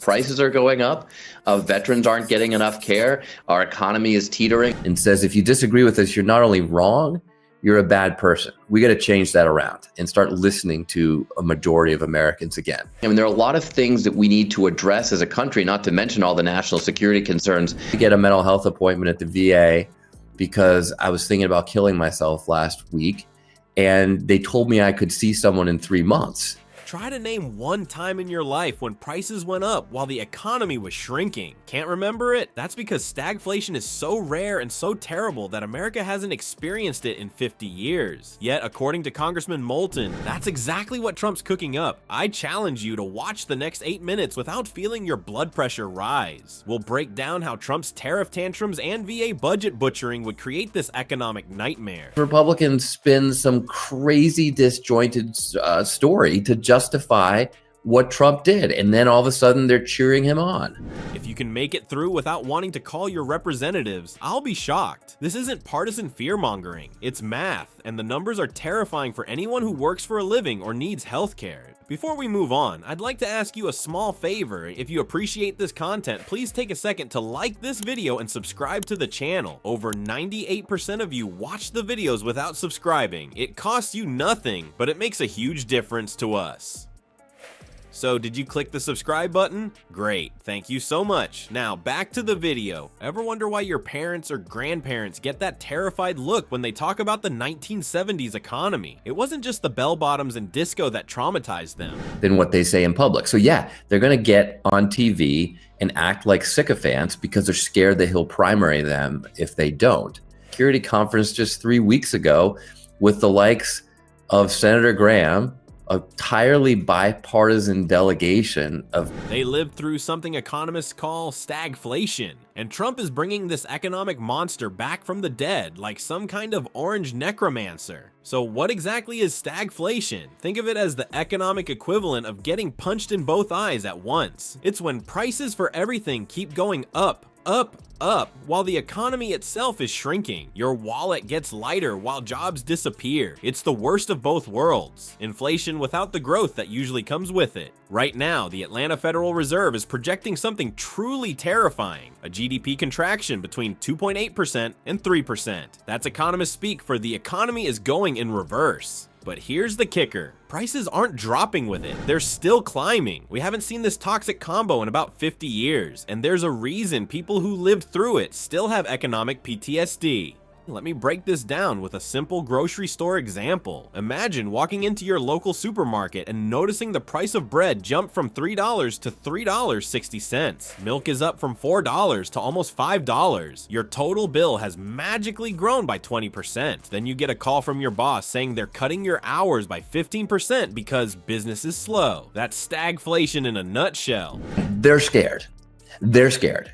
prices are going up, veterans aren't getting enough care, our economy is teetering. And says, if you disagree with us, you're not only wrong, you're a bad person. We got to change that around and start listening to a majority of Americans again. I mean, there are a lot of things that we need to address as a country, not to mention all the national security concerns. I get a mental health appointment at the VA because I was thinking about killing myself last week, and they told me I could see someone in 3 months. Try to name one time in your life when prices went up while the economy was shrinking. Can't remember it? That's because stagflation is so rare and so terrible that America hasn't experienced it in 50 years. Yet, according to Congressman Moulton, that's exactly what Trump's cooking up. I challenge you to watch the next 8 minutes without feeling your blood pressure rise. We'll break down how Trump's tariff tantrums and VA budget butchering would create this economic nightmare. Republicans spin some crazy disjointed story to justify what Trump did, and then all of a sudden they're cheering him on. If you can make it through without wanting to call your representatives, I'll be shocked. This isn't partisan fear-mongering, it's math, and the numbers are terrifying for anyone who works for a living or needs healthcare. Before we move on, I'd like to ask you a small favor. If you appreciate this content, please take a second to like this video and subscribe to the channel. Over 98% of you watch the videos without subscribing. It costs you nothing, but it makes a huge difference to us. So did you click the subscribe button? Great, thank you so much. Now back to the video. Ever wonder why your parents or grandparents get that terrified look when they talk about the 1970s economy? It wasn't just the bell-bottoms and disco that traumatized them. Than what they say in public. So yeah, they're gonna get on TV and act like sycophants because they're scared that he'll primary them if they don't. Security conference just 3 weeks ago with the likes of Senator Graham, a entirely bipartisan delegation of... They lived through something economists call stagflation, and Trump is bringing this economic monster back from the dead like some kind of orange necromancer. So what exactly is stagflation? Think of it as the economic equivalent of getting punched in both eyes at once. It's when prices for everything keep going up, while the economy itself is shrinking. Your wallet gets lighter while jobs disappear. It's the worst of both worlds. Inflation without the growth that usually comes with it. Right now, the Atlanta Federal Reserve is projecting something truly terrifying, a GDP contraction between 2.8% and 3%. That's economist speak for the economy is going in reverse. But here's the kicker. Prices aren't dropping with it. They're still climbing. We haven't seen this toxic combo in about 50 years, and there's a reason people who lived through it still have economic PTSD. Let me break this down with a simple grocery store example. Imagine walking into your local supermarket and noticing the price of bread jump from $3 to $3.60. Milk is up from $4 to almost $5. Your total bill has magically grown by 20%. Then you get a call from your boss saying they're cutting your hours by 15% because business is slow. That's stagflation in a nutshell. They're scared. They're scared.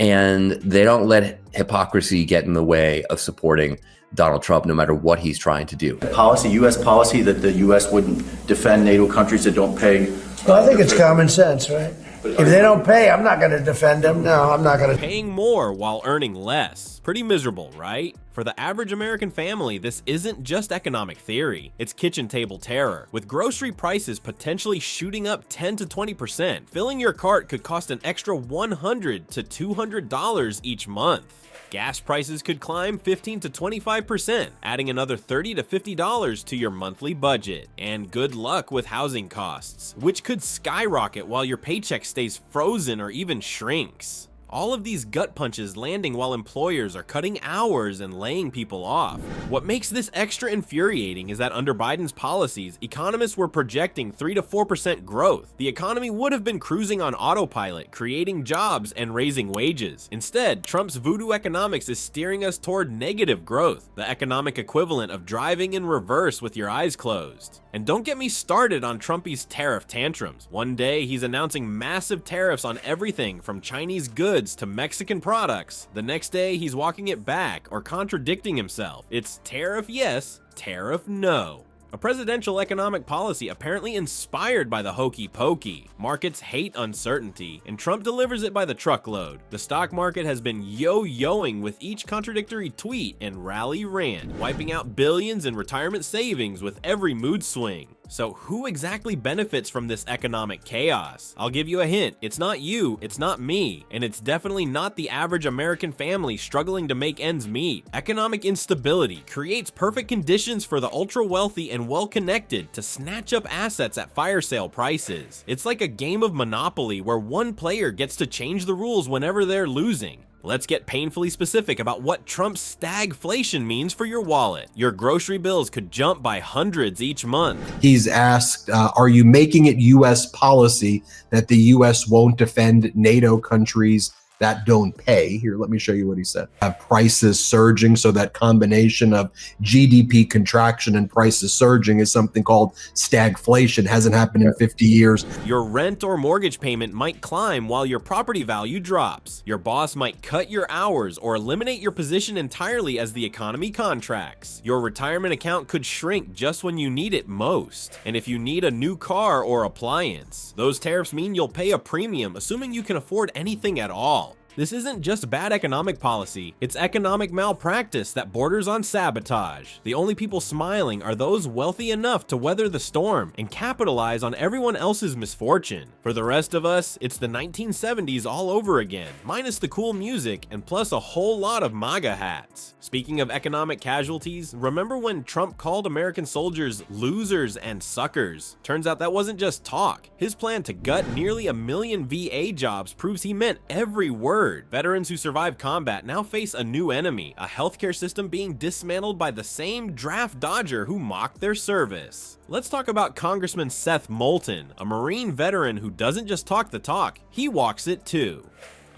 And they don't let hypocrisy get in the way of supporting Donald Trump, no matter what he's trying to do. Policy, U.S. policy, that the U.S. wouldn't defend NATO countries that don't pay. Well, I think it's common sense, right? If they don't pay, I'm not going to defend them. No, I'm not going to. Paying more while earning less. Pretty miserable, right? For the average American family, this isn't just economic theory. It's kitchen table terror. With grocery prices potentially shooting up 10 to 20%, filling your cart could cost an extra $100 to $200 each month. Gas prices could climb 15 to 25%, adding another $30 to $50 to your monthly budget. And good luck with housing costs, which could skyrocket while your paycheck stays frozen or even shrinks. All of these gut punches landing while employers are cutting hours and laying people off. What makes this extra infuriating is that under Biden's policies, economists were projecting 3 to 4% growth. The economy would have been cruising on autopilot, creating jobs and raising wages. Instead, Trump's voodoo economics is steering us toward negative growth, the economic equivalent of driving in reverse with your eyes closed. And don't get me started on Trumpy's tariff tantrums. One day, he's announcing massive tariffs on everything from Chinese goods to Mexican products. The next day, he's walking it back or contradicting himself. It's tariff yes, tariff no. A presidential economic policy apparently inspired by the hokey pokey. Markets hate uncertainty, and Trump delivers it by the truckload. The stock market has been yo-yoing with each contradictory tweet and rally rant, wiping out billions in retirement savings with every mood swing. So who exactly benefits from this economic chaos? I'll give you a hint. It's not you, it's not me, and it's definitely not the average American family struggling to make ends meet. Economic instability creates perfect conditions for the ultra-wealthy and well-connected to snatch up assets at fire sale prices. It's like a game of Monopoly where one player gets to change the rules whenever they're losing. Let's get painfully specific about what Trump's stagflation means for your wallet. Your grocery bills could jump by hundreds each month. He's asked, are you making it U.S. policy that the U.S. won't defend NATO countries that don't pay? Here, let me show you what he said. Prices surging, so that combination of GDP contraction and prices surging is something called stagflation. Hasn't happened in 50 years. Your rent or mortgage payment might climb while your property value drops. Your boss might cut your hours or eliminate your position entirely as the economy contracts. Your retirement account could shrink just when you need it most. And if you need a new car or appliance, those tariffs mean you'll pay a premium, assuming you can afford anything at all. This isn't just bad economic policy, it's economic malpractice that borders on sabotage. The only people smiling are those wealthy enough to weather the storm and capitalize on everyone else's misfortune. For the rest of us, it's the 1970s all over again, minus the cool music and plus a whole lot of MAGA hats. Speaking of economic casualties, remember when Trump called American soldiers losers and suckers? Turns out that wasn't just talk. His plan to gut nearly 1 million VA jobs proves he meant every word. Veterans who survived combat now face a new enemy, a healthcare system being dismantled by the same draft dodger who mocked their service. Let's talk about Congressman Seth Moulton, a Marine veteran who doesn't just talk the talk, he walks it too.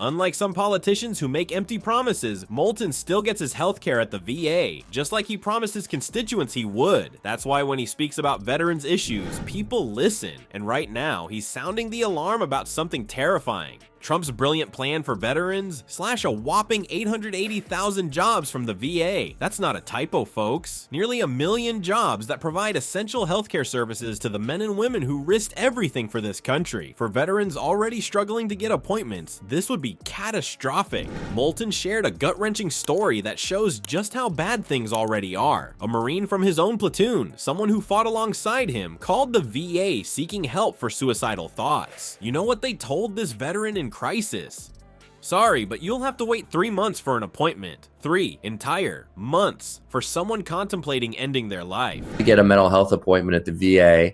Unlike some politicians who make empty promises, Moulton still gets his healthcare at the VA, just like he promised his constituents he would. That's why when he speaks about veterans' issues, people listen. And right now, he's sounding the alarm about something terrifying. Trump's brilliant plan for veterans slash a whopping 880,000 jobs from the VA. That's not a typo, folks. Nearly 1 million jobs that provide essential healthcare services to the men and women who risked everything for this country. For veterans already struggling to get appointments, this would be catastrophic. Moulton shared a gut-wrenching story that shows just how bad things already are. A Marine from his own platoon, someone who fought alongside him, called the VA seeking help for suicidal thoughts. You know what they told this veteran in crisis? Sorry, but you'll have to wait 3 months for an appointment. 3 entire months for someone contemplating ending their life. To get a mental health appointment at the VA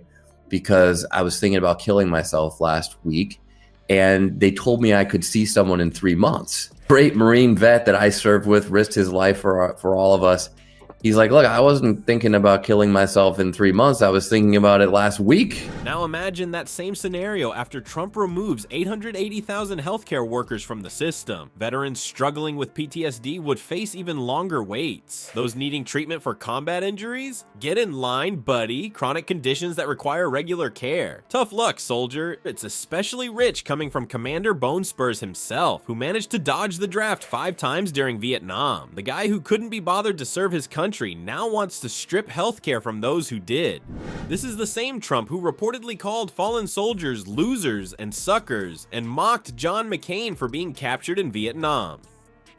because I was thinking about killing myself last week, and they told me I could see someone in 3 months. Great Marine vet that I served with, risked his life for all of us. He's like, look, I wasn't thinking about killing myself in 3 months. I was thinking about it last week. Now imagine that same scenario after Trump removes 880,000 healthcare workers from the system. Veterans struggling with PTSD would face even longer waits. Those needing treatment for combat injuries? Get in line, buddy. Chronic conditions that require regular care. Tough luck, soldier. It's especially rich coming from Commander Bone Spurs himself, who managed to dodge the draft 5 times during Vietnam. The guy who couldn't be bothered to serve his country now wants to strip healthcare from those who did. This is the same Trump who reportedly called fallen soldiers losers and suckers and mocked John McCain for being captured in Vietnam.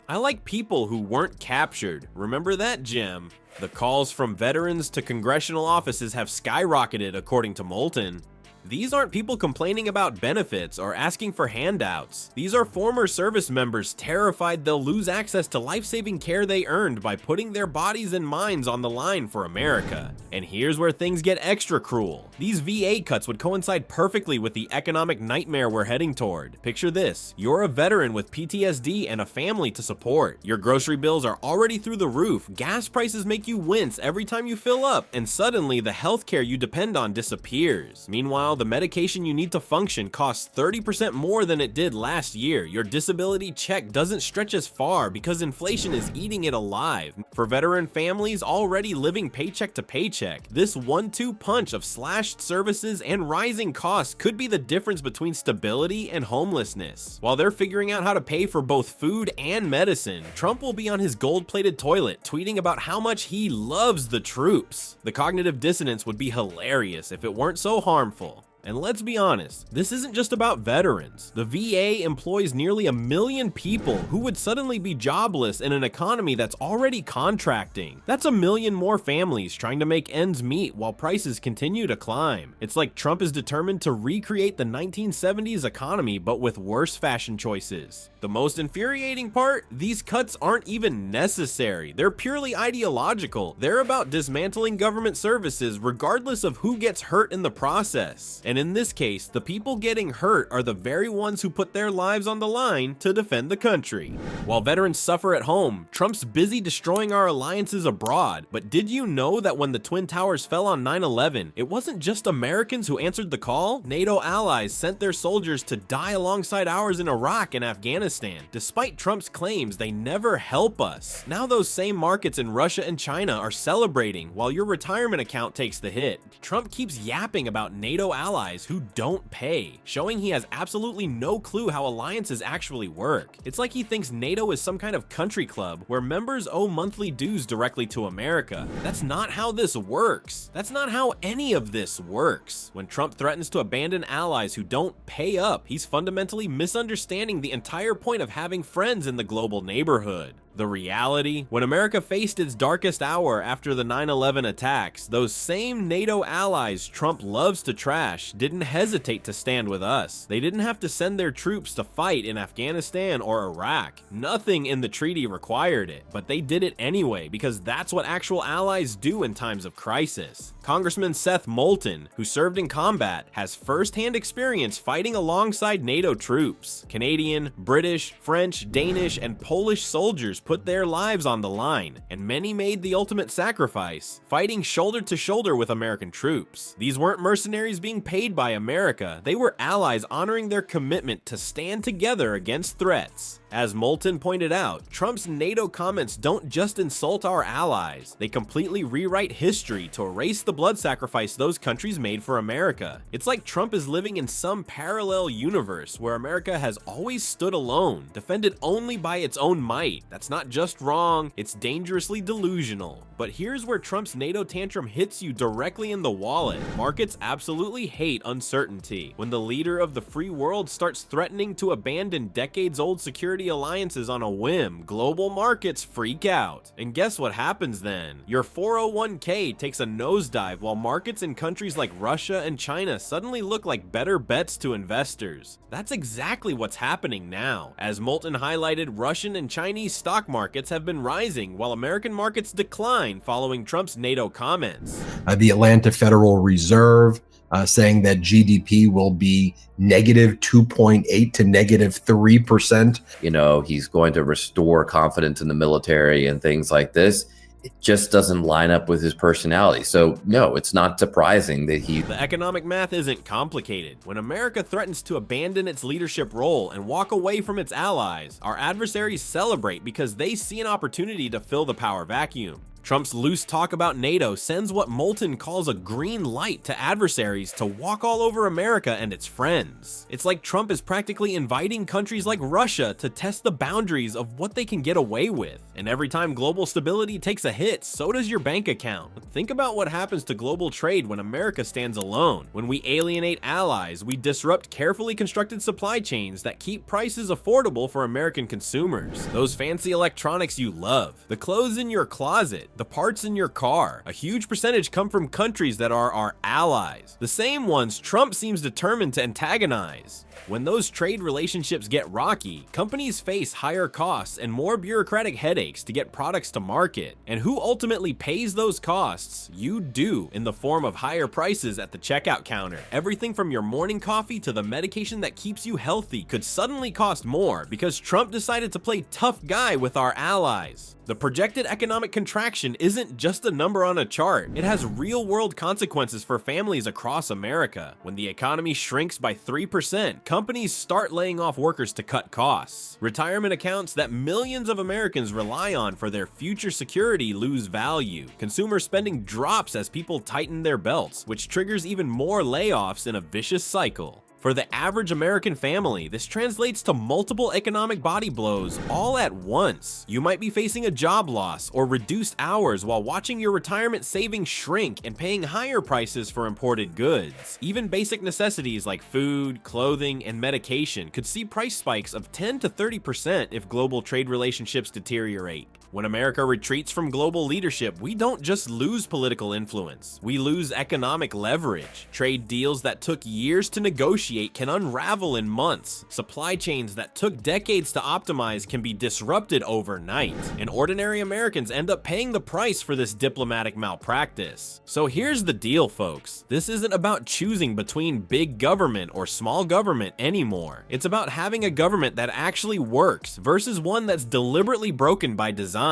I like people who weren't captured. Remember that, Gem? The calls from veterans to congressional offices have skyrocketed, according to Moulton. These aren't people complaining about benefits or asking for handouts. These are former service members terrified they'll lose access to life-saving care they earned by putting their bodies and minds on the line for America. And here's where things get extra cruel. These VA cuts would coincide perfectly with the economic nightmare we're heading toward. Picture this: you're a veteran with PTSD and a family to support. Your grocery bills are already through the roof, gas prices make you wince every time you fill up, and suddenly the healthcare you depend on disappears. Meanwhile, the medication you need to function costs 30% more than it did last year. Your disability check doesn't stretch as far because inflation is eating it alive. For veteran families already living paycheck to paycheck, this 1-2 punch of slashed services and rising costs could be the difference between stability and homelessness. While they're figuring out how to pay for both food and medicine, Trump will be on his gold-plated toilet tweeting about how much he loves the troops. The cognitive dissonance would be hilarious if it weren't so harmful. And let's be honest, this isn't just about veterans. The VA employs nearly 1 million people who would suddenly be jobless in an economy that's already contracting. That's 1 million more families trying to make ends meet while prices continue to climb. It's like Trump is determined to recreate the 1970s economy, but with worse fashion choices. The most infuriating part? These cuts aren't even necessary. They're purely ideological. They're about dismantling government services regardless of who gets hurt in the process. And in this case, the people getting hurt are the very ones who put their lives on the line to defend the country. While veterans suffer at home, Trump's busy destroying our alliances abroad. But did you know that when the Twin Towers fell on 9/11, it wasn't just Americans who answered the call? NATO allies sent their soldiers to die alongside ours in Iraq and Afghanistan. Despite Trump's claims, they never help us. Now those same markets in Russia and China are celebrating while your retirement account takes the hit. Trump keeps yapping about NATO allies who don't pay, showing he has absolutely no clue how alliances actually work. It's like he thinks NATO is some kind of country club where members owe monthly dues directly to America. That's not how this works. That's not how any of this works. When Trump threatens to abandon allies who don't pay up, he's fundamentally misunderstanding the entire point of having friends in the global neighborhood. The reality? When America faced its darkest hour after the 9/11 attacks, those same NATO allies Trump loves to trash didn't hesitate to stand with us. They didn't have to send their troops to fight in Afghanistan or Iraq. Nothing in the treaty required it, but they did it anyway because that's what actual allies do in times of crisis. Congressman Moulton, who served in combat, has first-hand experience fighting alongside NATO troops. Canadian, British, French, Danish, and Polish soldiers put their lives on the line, and many made the ultimate sacrifice, fighting shoulder to shoulder with American troops. These weren't mercenaries being paid by America, they were allies honoring their commitment to stand together against threats. As Moulton pointed out, Trump's NATO comments don't just insult our allies, they completely rewrite history to erase the blood sacrifice those countries made for America. It's like Trump is living in some parallel universe where America has always stood alone, defended only by its own might. That's not just wrong, it's dangerously delusional. But here's where Trump's NATO tantrum hits you directly in the wallet. Markets absolutely hate uncertainty. When the leader of the free world starts threatening to abandon decades-old security alliances on a whim, global markets freak out. And guess what happens then? Your 401k takes a nosedive while markets in countries like Russia and China suddenly look like better bets to investors. That's exactly what's happening now. As Moulton highlighted, Russian and Chinese stock markets have been rising while American markets decline following Trump's NATO comments. The Atlanta Federal Reserve saying that GDP will be negative 2.8 to negative 3%. You know, he's going to restore confidence in the military and things like this. It just doesn't line up with his personality. So no, it's not surprising that The economic math isn't complicated. When America threatens to abandon its leadership role and walk away from its allies, our adversaries celebrate because they see an opportunity to fill the power vacuum. Trump's loose talk about NATO sends what Moulton calls a green light to adversaries to walk all over America and its friends. It's like Trump is practically inviting countries like Russia to test the boundaries of what they can get away with. And every time global stability takes a hit, so does your bank account. Think about what happens to global trade when America stands alone. When we alienate allies, we disrupt carefully constructed supply chains that keep prices affordable for American consumers. Those fancy electronics you love, the clothes in your closet, the parts in your car, a huge percentage come from countries that are our allies, the same ones Trump seems determined to antagonize. When those trade relationships get rocky, companies face higher costs and more bureaucratic headaches to get products to market. And who ultimately pays those costs? You do, in the form of higher prices at the checkout counter. Everything from your morning coffee to the medication that keeps you healthy could suddenly cost more because Trump decided to play tough guy with our allies. The projected economic contraction isn't just a number on a chart. It has real-world consequences for families across America. When the economy shrinks by 3%, companies start laying off workers to cut costs. Retirement accounts that millions of Americans rely on for their future security lose value. Consumer spending drops as people tighten their belts, which triggers even more layoffs in a vicious cycle. For the average American family, this translates to multiple economic body blows all at once. You might be facing a job loss or reduced hours while watching your retirement savings shrink and paying higher prices for imported goods. Even basic necessities like food, clothing, and medication could see price spikes of 10 to 30% if global trade relationships deteriorate. When America retreats from global leadership, we don't just lose political influence, we lose economic leverage. Trade deals that took years to negotiate can unravel in months. Supply chains that took decades to optimize can be disrupted overnight. And ordinary Americans end up paying the price for this diplomatic malpractice. So here's the deal, folks. This isn't about choosing between big government or small government anymore. It's about having a government that actually works versus one that's deliberately broken by design.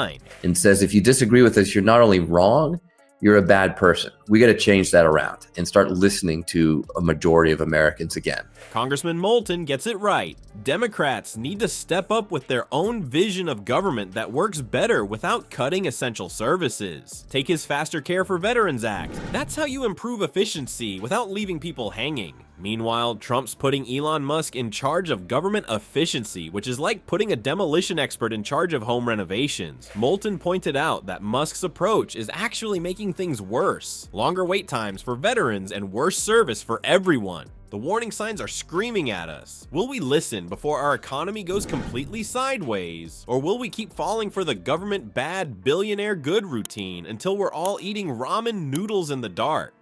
And says, if you disagree with us, you're not only wrong, you're a bad person. We got to change that around and start listening to a majority of Americans again. Congressman Moulton gets it right. Democrats need to step up with their own vision of government that works better without cutting essential services. Take his Faster Care for Veterans Act. That's how you improve efficiency without leaving people hanging. Meanwhile, Trump's putting Elon Musk in charge of government efficiency, which is like putting a demolition expert in charge of home renovations. Moulton pointed out that Musk's approach is actually making things worse. Longer wait times for veterans and worse service for everyone. The warning signs are screaming at us. Will we listen before our economy goes completely sideways? Or will we keep falling for the government bad billionaire good routine until we're all eating ramen noodles in the dark?